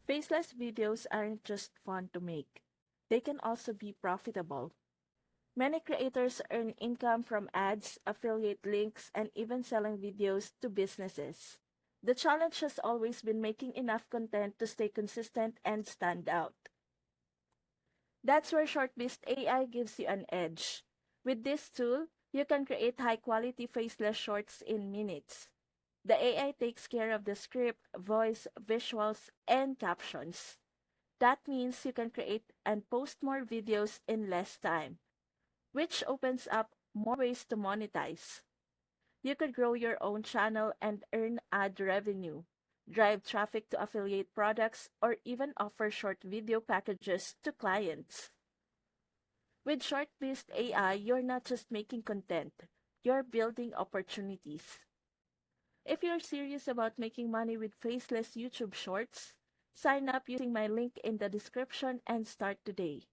Faceless videos aren't just fun to make. They can also be profitable. Many creators earn income from ads, affiliate links, and even selling videos to businesses. The challenge has always been making enough content to stay consistent and stand out. That's where Shortbeast AI gives you an edge. With this tool, you can create high-quality faceless shorts in minutes. The AI takes care of the script, voice, visuals, and captions. That means you can create and post more videos in less time, which opens up more ways to monetize. You could grow your own channel and earn ad revenue, drive traffic to affiliate products, or even offer short video packages to clients. With Short-Based AI, you're not just making content, you're building opportunities. If you're serious about making money with faceless YouTube shorts, sign up using my link in the description and start today.